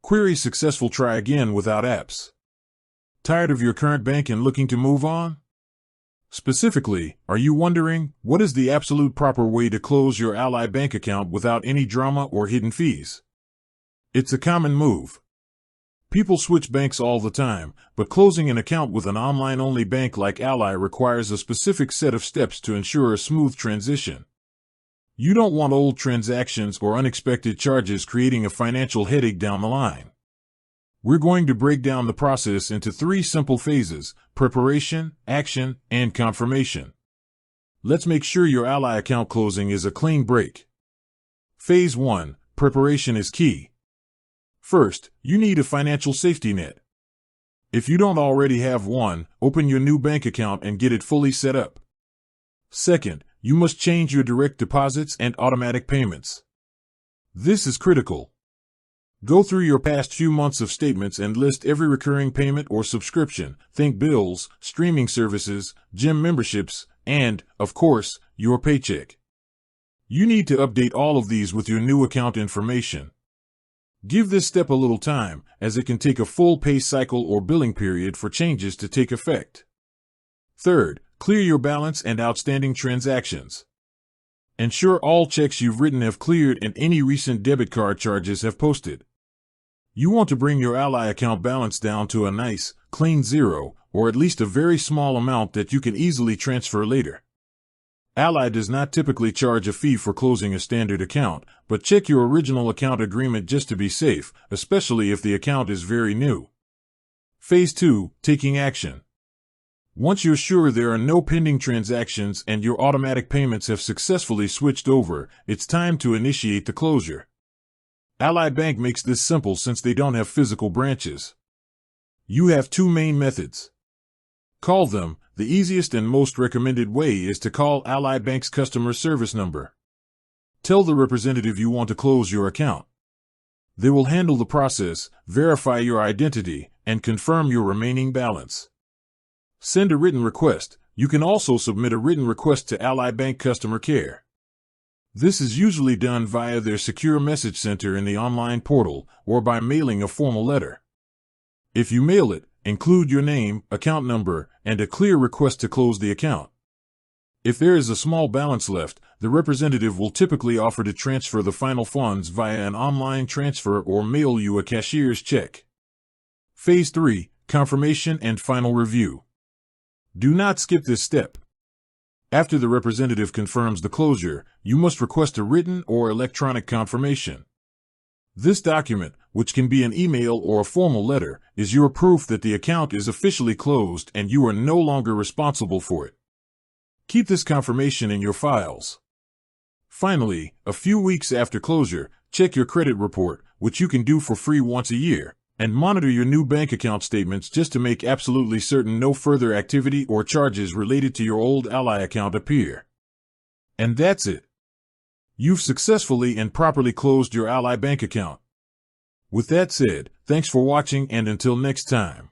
Query successful. Try again without apps. Tired of your current bank and looking to move on? Specifically, are you wondering, what is the absolute proper way to close your Ally bank account without any drama or hidden fees? It's a common move. People switch banks all the time, but closing an account with an online-only bank like Ally requires a specific set of steps to ensure a smooth transition. You don't want old transactions or unexpected charges creating a financial headache down the line. We're going to break down the process into 3 simple phases: preparation, action, and confirmation. Let's make sure your Ally account closing is a clean break. Phase 1. Preparation is key. First, you need a financial safety net. If you don't already have one, open your new bank account and get it fully set up. Second, you must change your direct deposits and automatic payments. This is critical. Go through your past few months of statements and list every recurring payment or subscription. Think bills, streaming services, gym memberships, and, of course, your paycheck. You need to update all of these with your new account information. Give this step a little time, as it can take a full pay cycle or billing period for changes to take effect. Third, clear your balance and outstanding transactions. Ensure all checks you've written have cleared and any recent debit card charges have posted. You want to bring your Ally account balance down to a nice, clean zero, or at least a very small amount that you can easily transfer later. Ally does not typically charge a fee for closing a standard account, but check your original account agreement just to be safe, especially if the account is very new. Phase 2. Taking action. Once you're sure there are no pending transactions and your automatic payments have successfully switched over, it's time to initiate the closure. Ally Bank makes this simple since they don't have physical branches. You have 2 main methods. Call them. The easiest and most recommended way is to call Ally Bank's customer service number. Tell the representative you want to close your account. They will handle the process, verify your identity, and confirm your remaining balance. Send a written request. You can also submit a written request to Ally Bank Customer Care. This is usually done via their secure message center in the online portal or by mailing a formal letter. If you mail it, include your name, account number, and a clear request to close the account. If there is a small balance left, the representative will typically offer to transfer the final funds via an online transfer or mail you a cashier's check. Phase 3. Confirmation and final review. Do not skip this step. After the representative confirms the closure, you must request a written or electronic confirmation. This document, which can be an email or a formal letter, is your proof that the account is officially closed and you are no longer responsible for it. Keep this confirmation in your files. Finally, a few weeks after closure, check your credit report, which you can do for free once a year, and monitor your new bank account statements just to make absolutely certain no further activity or charges related to your old Ally account appear. And that's it. You've successfully and properly closed your Ally bank account. With that said, thanks for watching and until next time.